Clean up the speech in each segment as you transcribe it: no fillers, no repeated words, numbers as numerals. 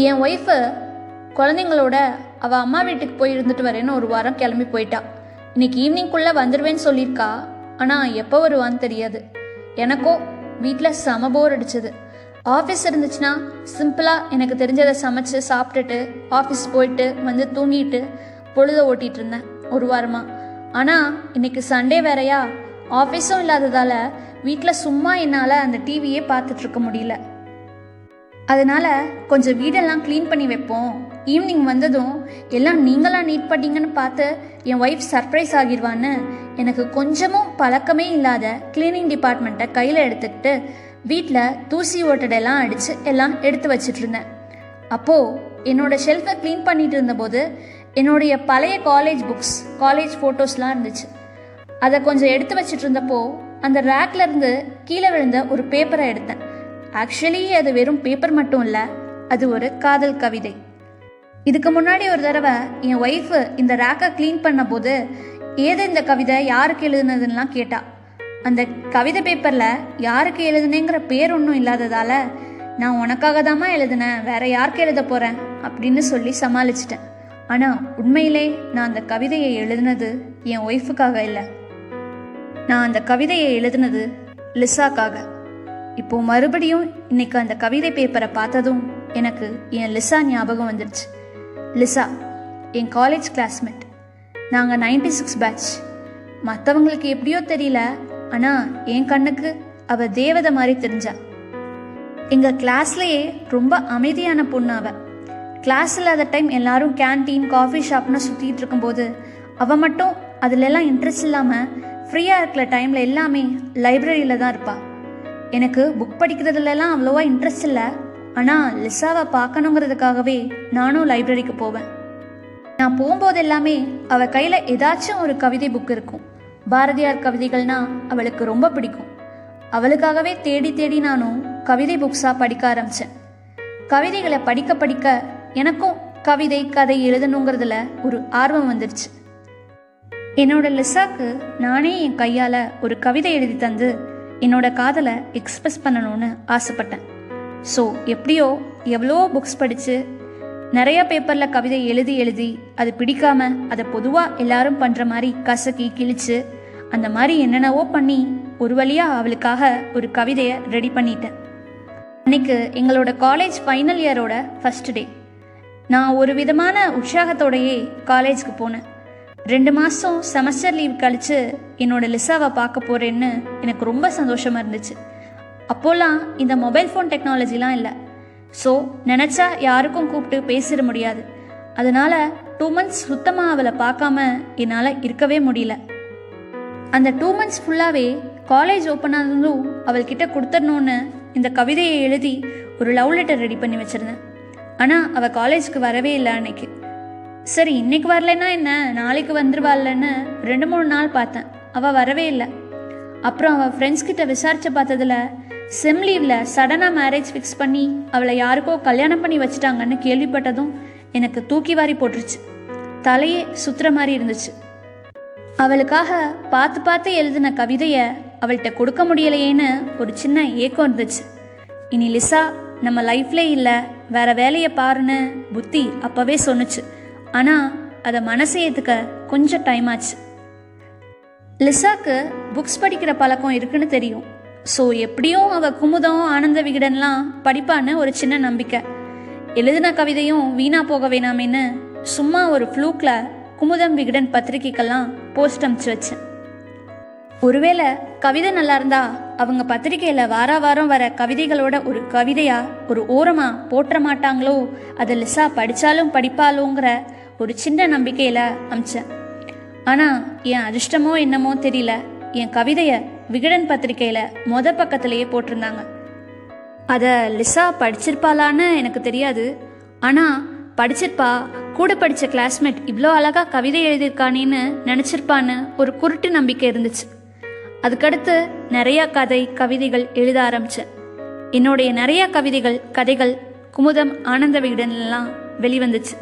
என் wife குழந்தைங்களோட அவள் அம்மா வீட்டுக்கு போய் இருந்துட்டு வரேன்னு ஒரு வாரம் கிளம்பி போயிட்டா. இன்னைக்கு ஈவினிங்குள்ளே வந்துடுவேன்னு சொல்லியிருக்கா. ஆனால் எப்போ வருவான்னு தெரியாது. எனக்கோ வீட்டில் செம போர் அடிச்சது. ஆஃபீஸ் இருந்துச்சுன்னா சிம்பிளாக எனக்கு தெரிஞ்சதை சமைச்சு சாப்பிட்டுட்டு ஆஃபீஸ் போயிட்டு வந்து தூங்கிட்டு பொழுத ஓட்டிகிட்டு இருந்தேன் ஒரு வாரமாக. ஆனால் இன்னைக்கு சண்டே வேறையா, ஆஃபீஸும் இல்லாததால் வீட்டில் சும்மா என்னால் அந்த டிவியே பார்த்துட்ருக்க முடியல. அதனால் கொஞ்சம் வீடெல்லாம் க்ளீன் பண்ணி வைப்போம், ஈவினிங் வந்ததும் எல்லாம் நீங்களாம் நீட் பண்ணிங்கன்னு பார்த்து என் ஒய்ஃப் சர்ப்ரைஸ் ஆகிடுவான்னு எனக்கு கொஞ்சமும் பழக்கமே இல்லாத க்ளீனிங் டிபார்ட்மெண்ட்டை கையில் எடுத்துக்கிட்டு வீட்டில் தூசி ஓட்டடெல்லாம் அடித்து எல்லாம் எடுத்து வச்சிட்டு இருந்தேன். அப்போது என்னோடய ஷெல்ஃபை க்ளீன் பண்ணிட்டு இருந்தபோது என்னுடைய பழைய காலேஜ் புக்ஸ், காலேஜ் ஃபோட்டோஸ்லாம் இருந்துச்சு. அதை கொஞ்சம் எடுத்து வச்சிட்டு இருந்தப்போ அந்த ரேக்லேருந்து கீழே விழுந்த ஒரு பேப்பரை எடுத்தேன். ஆக்சுவலி அது வெறும் பேப்பர் மட்டும் இல்லை, அது ஒரு காதல் கவிதை. இதுக்கு முன்னாடி ஒரு தடவை என் ஒய்ஃபு இந்த ரேக்கை க்ளீன் பண்ண போது ஏது இந்த கவிதை யாருக்கு எழுதுனதுன்னெலாம் கேட்டா. அந்த கவிதை பேப்பரில் யாருக்கு எழுதுனேங்கிற பேர் ஒன்றும் இல்லாததால் நான் உனக்காக தாம்மா எழுதுனேன், வேற யாருக்கு எழுத போகிறேன் அப்படின்னு சொல்லி சமாளிச்சிட்டேன். ஆனால் உண்மையிலே நான் அந்த கவிதையை எழுதுனது என் ஒய்ஃபுக்காக இல்லை, நான் அந்த கவிதையை எழுதுனது லிசாக்காக. இப்போது மறுபடியும் இன்னைக்கு அந்த கவிதை பேப்பரை பார்த்ததும் எனக்கு என் லிசா ஞாபகம் வந்துடுச்சு. லிசா என் காலேஜ் கிளாஸ்மேட். நாங்கள் 96 பேட்ச். மற்றவங்களுக்கு எப்படியோ தெரியல, ஆனால் என் கண்ணுக்கு அவள் தேவதை மாதிரி தெரிஞ்சா. எங்கள் கிளாஸ்லேயே ரொம்ப அமைதியான பொண்ணு அவள். கிளாஸ் இல்லாத டைம் எல்லாரும் கேன்டீன் காஃபி ஷாப்னு சுற்றிட்டு இருக்கும்போது அவள் மட்டும் அதிலெல்லாம் இன்ட்ரெஸ்ட் இல்லாமல் ஃப்ரீயாக இருக்கிற டைமில் எல்லாமே லைப்ரரியில் தான் இருப்பாள். எனக்கு புக் படிக்கிறதுலலாம் அவ்வளோவா இன்ட்ரெஸ்ட் இல்லை, ஆனால் லிசாவை பார்க்கணுங்கிறதுக்காகவே நானும் லைப்ரரிக்கு போவேன். நான் போகும்போது எல்லாமே அவள் கையில் ஏதாச்சும் ஒரு கவிதை புக் இருக்கும். பாரதியார் கவிதைகள்னால் அவளுக்கு ரொம்ப பிடிக்கும். அவளுக்காகவே தேடி தேடி நானும் கவிதை புக்ஸாக படிக்க ஆரம்பித்தேன். கவிதைகளை படிக்க படிக்க எனக்கும் கவிதை கதை எழுதணுங்கிறதுல ஒரு ஆர்வம் வந்துடுச்சு. என்னோட லிசாக்கு நானே என் கையால் ஒரு கவிதை எழுதி தந்து என்னோட காதலை எக்ஸ்பிரஸ் பண்ணணும்னு ஆசைப்பட்டேன். ஸோ எப்படியோ எவ்வளோ புக்ஸ் படித்து நிறைய பேப்பரில் கவிதை எழுதி எழுதி அது பிடிக்காமல் அதை பொதுவாக எல்லாரும் பண்ணுற மாதிரி கசக்கி கிழிச்சு அந்த மாதிரி என்னென்னவோ பண்ணி ஒரு வழியாக அவளுக்காக ஒரு கவிதையை ரெடி பண்ணிட்டேன். அன்றைக்கு எங்களோட காலேஜ் ஃபைனல் இயரோட ஃபஸ்ட் டே. நான் ஒரு விதமான உற்சாகத்தோடையே காலேஜுக்கு போனேன். 2 மாதம் செமஸ்டர் லீவ் கழித்து என்னோடய லிசாவை பார்க்க போகிறேன்னு எனக்கு ரொம்ப சந்தோஷமாக இருந்துச்சு. அப்போல்லாம் இந்த மொபைல் ஃபோன் டெக்னாலஜிலாம் இல்லை. ஸோ நினச்சா யாருக்கும் கூப்பிட்டு பேசிட முடியாது. அதனால் 2 months சுத்தமாக அவளை பார்க்காம என்னால் இருக்கவே முடியல. அந்த 2 months ஃபுல்லாகவே காலேஜ் ஓப்பன் ஆனதும் அவள்கிட்ட கொடுத்துடணுன்னு இந்த கவிதையை எழுதி ஒரு லவ் லெட்டர் ரெடி பண்ணி வச்சுருந்தேன். ஆனால் அவள் காலேஜுக்கு வரவே இல்லை அன்னைக்கு. சரி இன்னைக்கு வரலன்னா என்ன, நாளைக்கு வந்துருவாள்லன்னு 2-3 நாள் பார்த்தேன். அவள் வரவே இல்லை. அப்புறம் அவள் ஃப்ரெண்ட்ஸ்கிட்ட விசாரித்து பார்த்ததில் செம் லீவில் சடனாக மேரேஜ் ஃபிக்ஸ் பண்ணி அவளை யாருக்கோ கல்யாணம் பண்ணி வச்சுட்டாங்கன்னு கேள்விப்பட்டதும் எனக்கு தூக்கி வாரி போட்டுருச்சு. தலையே சுற்றுற மாதிரி இருந்துச்சு. அவளுக்காக பார்த்து பார்த்து எழுதின கவிதையை அவள்கிட்ட கொடுக்க முடியலையேன்னு ஒரு சின்ன ஏக்கம் இருந்துச்சு. இனி லிசா நம்ம லைஃப்லே இல்லை, வேற வேலையை பாருன்னு புத்தி அப்போவே சொன்னுச்சு. ஆனால் அதை மனசு ஏற்றுக்க கொஞ்சம் டைம் ஆச்சு. லிசாக்கு புக்ஸ் படிக்கிற பழக்கம் இருக்குன்னு தெரியும். ஸோ எப்படியும் அவள் குமுதம் ஆனந்த விகடன்லாம் படிப்பான்னு ஒரு சின்ன நம்பிக்கை. எழுதின கவிதையும் வீணாக போக வேணாமேன்னு சும்மா ஒரு ஃப்ளூக்கில் குமுதம் விகடன் பத்திரிக்கைக்கெல்லாம் போஸ்ட் அனுப்பிச்சு வச்சேன். ஒருவேளை கவிதை நல்லா இருந்தா அவங்க பத்திரிக்கையில் வாரம் வர கவிதைகளோட ஒரு கவிதையாக ஒரு ஓரமாக போட்டுற மாட்டாங்களோ, அதை லிசா படித்தாலும் படிப்பாளோங்கிற ஒரு சின்ன நம்பிக்கையில் அமிச்சேன். ஆனால் என் அதிர்ஷ்டமோ என்னமோ தெரியல, என் கவிதையை விகடன் பத்திரிக்கையில் பக்கத்திலேயே போட்டிருந்தாங்க. அதை லிசா படிச்சிருப்பாளான்னு எனக்கு தெரியாது, ஆனால் படிச்சிருப்பா. கூட படித்த கிளாஸ்மேட் இவ்வளோ அழகாக கவிதை எழுதியிருக்கானேன்னு நினச்சிருப்பான்னு ஒரு குருட்டு நம்பிக்கை இருந்துச்சு. அதுக்கடுத்து நிறையா கவிதைகள் எழுத ஆரம்பித்தேன். என்னுடைய நிறையா கதைகள் குமுதம் ஆனந்த விகடன்லாம் வெளிவந்துச்சு.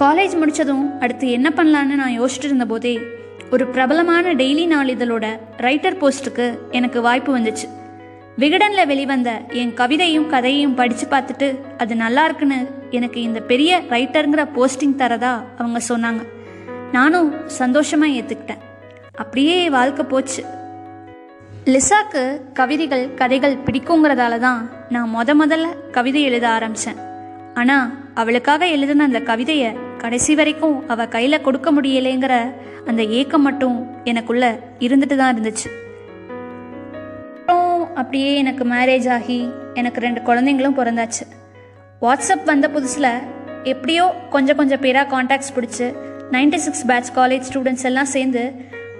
காலேஜ் முடித்ததும் அடுத்து என்ன பண்ணலான்னு நான் யோசிச்சுட்டு இருந்தபோதே ஒரு பிரபலமான டெய்லி நாளிதழோட ரைட்டர் போஸ்ட்டுக்கு எனக்கு வாய்ப்பு வந்துச்சு. விகடனில் வெளிவந்த என் கவிதையும் கதையையும் படித்து பார்த்துட்டு அது நல்லா இருக்குன்னு எனக்கு இந்த பெரிய ரைட்டருங்கிற போஸ்டிங் தரதா அவங்க சொன்னாங்க. நானும் சந்தோஷமாக ஏற்றுக்கிட்டேன். அப்படியே வாழ்க்கை போச்சு. லிசாக்கு கவிதைகள் கதைகள் பிடிக்குங்கிறதால தான் நான் முதல்ல கவிதை எழுத ஆரம்பித்தேன். ஆனால் அவளுக்காக எழுதின அந்த கவிதையை கடைசி வரைக்கும் அவள் கையில் கொடுக்க முடியலைங்கிற அந்த ஏக்கம் மட்டும் எனக்குள்ளே இருந்துட்டு தான் இருந்துச்சு. அப்புறம் அப்படியே எனக்கு மேரேஜ் ஆகி எனக்கு 2 குழந்தைங்களும் பிறந்தாச்சு. வாட்ஸ்அப் வந்த புதுசில் எப்படியோ கொஞ்சம் பேராக கான்டாக்ட்ஸ் பிடிச்சி 96 பேட்ச் காலேஜ் ஸ்டூடெண்ட்ஸ் எல்லாம் சேர்ந்து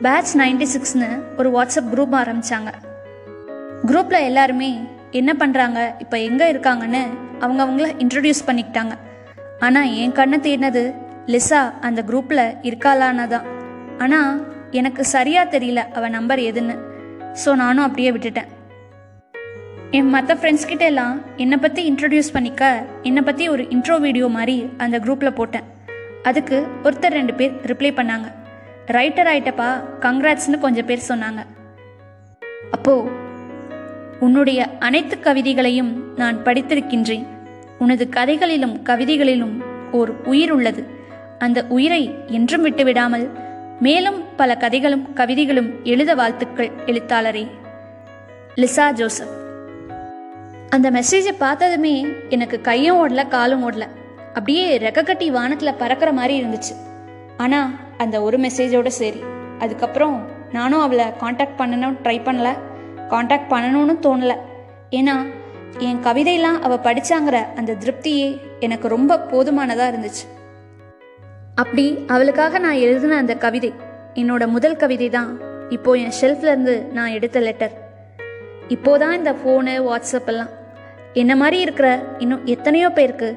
பேட்ச் 96ன்னு ஒரு வாட்ஸ்அப் குரூப் ஆரம்பித்தாங்க. குரூப்பில் எல்லாருமே என்ன பண்ணுறாங்க, இப்போ எங்கே இருக்காங்கன்னு அவங்கள இன்ட்ரடியூஸ் பண்ணிக்கிட்டாங்க. ஆனால் என் கண்ணை தேடினது லிசா அந்த குரூப்பில் இருக்காளான்னு தான். ஆனால் எனக்கு சரியாக தெரியல அவள் நம்பர் எதுன்னு. ஸோ நானும் அப்படியே விட்டுட்டேன். என் மற்ற ஃப்ரெண்ட்ஸ்கிட்ட எல்லாம் என்னை பற்றி இன்ட்ரடியூஸ் பண்ணிக்க என்னை பற்றி ஒரு இன்ட்ரோ வீடியோ மாதிரி அந்த குரூப்பில் போட்டேன். அதுக்கு ஒருத்தர் 2 பேர் ரிப்ளை பண்ணாங்க. ரைட்டர் ஆயிட்டப்பா, கங்க்ராட்ஸ்னு கொஞ்சம் பேர் சொன்னாங்க. அப்போது உன்னுடைய அனைத்து கவிதைகளையும் நான் படித்திருக்கின்றேன். உனது கதைகளிலும் கவிதைகளிலும் ஓர் உயிர் உள்ளது. அந்த உயிரை என்றும் விட்டுவிடாமல் மேலும் பல கதைகளும் கவிதைகளும் எழுத வாழ்த்துக்கள் எழுத்தாளரே. Lisa Joseph. அந்த மெசேஜை பார்த்ததுமே எனக்கு கையும் ஓடல காலும் ஓடல. அப்படியே ரெக்க கட்டி வானத்தில் பறக்கிற மாதிரி இருந்துச்சு. ஆனால் அந்த ஒரு மெசேஜோடு சரி. அதுக்கப்புறம் நானும் அவளை காண்டாக்ட் பண்ணணும்னு ட்ரை பண்ணல, காண்டாக்ட் பண்ணணும்னு தோணலை. ஏன்னா என் கவிதையெல்லாம் அவள் படித்தாங்கிற அந்த திருப்தியே எனக்கு ரொம்ப போதுமானதாக இருந்துச்சு. அப்படி அவளுக்காக நான் எழுதின அந்த கவிதை, என்னோட முதல் கவிதை தான் இப்போது என் ஷெல்ஃப்லேருந்து நான் எடுத்த லெட்டர். இப்போதான் இந்த ஃபோனு வாட்ஸ்அப் எல்லாம் என்ன மாதிரி இருக்கிற இன்னும் எத்தனையோ பேருக்கு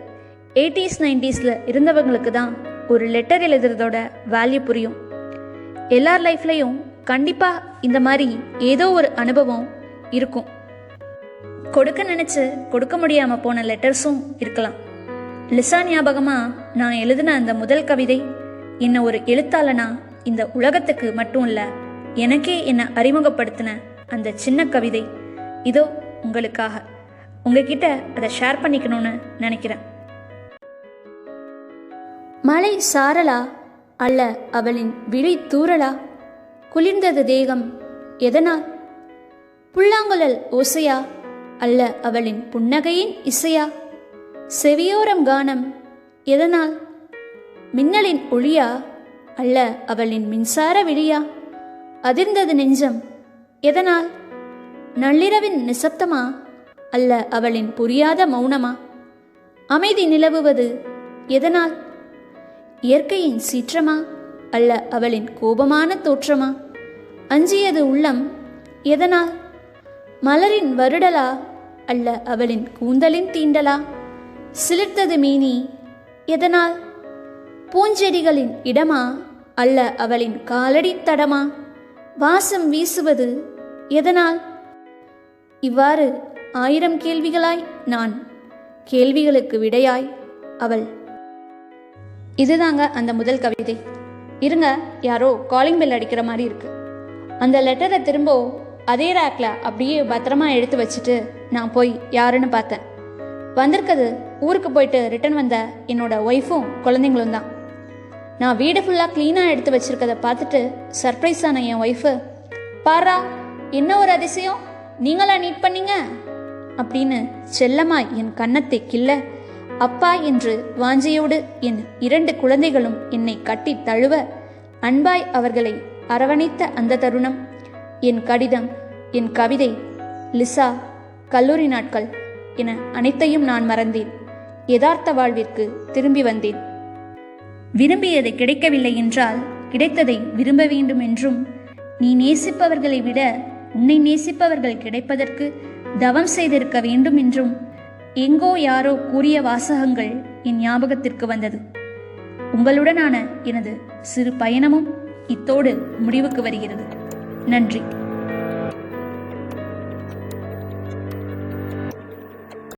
80s 90s இருந்தவங்களுக்கு தான் ஒரு லெட்டர் எழுதுறதோட வேல்யூ புரியும். எல்லார் லைஃப்லையும் கண்டிப்பாக இந்த மாதிரி ஏதோ ஒரு அனுபவம் இருக்கும். கொடுக்க நினச்சி கொடுக்க முடியாமல் போன லெட்டர்ஸும் இருக்கலாம். லிசா ஞாபகமாக நான் எழுதின அந்த முதல் கவிதை என்னை ஒரு எழுத்தாளனா இந்த உலகத்துக்கு மட்டும் இல்லை, எனக்கே என்னை அறிமுகப்படுத்தின அந்த சின்ன கவிதை இதோ உங்களுக்காக. உங்ககிட்ட அதை ஷேர் பண்ணிக்கணும்னு நினைக்கிறேன். மழை சாரலா அல்ல அவளின் விழி தூறலா? குளிர்ந்தது தேகம் எதனால்? புல்லாங்குழல் ஓசையா அல்ல அவளின் புன்னகையின் இசையா? செவியோரம் கானம் எதனால்? மின்னலின் ஒளியா அல்ல அவளின் மின்சார விழியா? அதிர்ந்தது நெஞ்சம் எதனால்? நள்ளிரவின் நிசப்தமா அல்ல அவளின் புரியாத மௌனமா? அமைதி நிலவுவது எதனால்? இயற்கையின் சீற்றமா அல்ல அவளின் கோபமான தோற்றமா? அஞ்சியது உள்ளம் எதனால்? மலரின் வருடலா அல்ல அவளின் கூந்தலின் தீண்டலா? சிலிர்த்தது மீனி எதனால்? பூஞ்செடிகளின் இடமா அல்ல அவளின் காலடி தடமா? வாசம் வீசுவது எதனால்? இவ்வாறு 1000 கேள்விகளாய் நான், கேள்விகளுக்கு விடையாய் அவள். இதுதாங்க அந்த முதல் கவிதை. இருங்க, யாரோ காலிங் பெல் அடிக்கிற மாதிரி இருக்கு. அந்த லெட்டரை திரும்ப அதே ரேக்கில் அப்படியே பத்திரமா எடுத்து வச்சுட்டு நான் போய் யாருன்னு பார்த்தேன். வந்திருக்கிறது ஊருக்கு போயிட்டு ரிட்டர்ன் வந்த என்னோட ஒய்ஃபும் குழந்தைங்களும் தான். நான் வீடு ஃபுல்லாக க்ளீனாக எடுத்து வச்சிருக்கதை பார்த்துட்டு சர்ப்ரைஸ் ஆன என் ஒய்ஃபு, பாரா என்ன ஒரு அதிசயம், நீங்களா நீட் பண்ணீங்க அப்படின்னு செல்லமாய் என் கன்னத்தை கிள்ள, அப்பா என்று வாஞ்சையோடு என் 2 குழந்தைகளும் என்னை கட்டி தழுவ, அன்பாய் அவர்களை அரவணைத்த அந்த தருணம், என் கடிதம், என் கவிதை, லிசா, கல்லூரி நாட்கள் என அனைத்தையும் நான் மறந்தேன். யதார்த்த வாழ்விற்கு திரும்பி வந்தேன். விரும்பியது கிடைக்கவில்லை என்றால் கிடைத்ததை விரும்ப வேண்டும் என்றும், நீ நேசிப்பவர்களை விட உன்னை நேசிப்பவர்கள் கிடைப்பதற்கு தவம் செய்திருக்க வேண்டும் என்றும் எங்கோ யாரோ கூறிய வாசகங்கள் என் ஞாபகத்திற்கு வந்தது. உங்களுடனான எனது சிறு பயணமும் இத்தோடு முடிவுக்கு வருகிறது. நன்றி.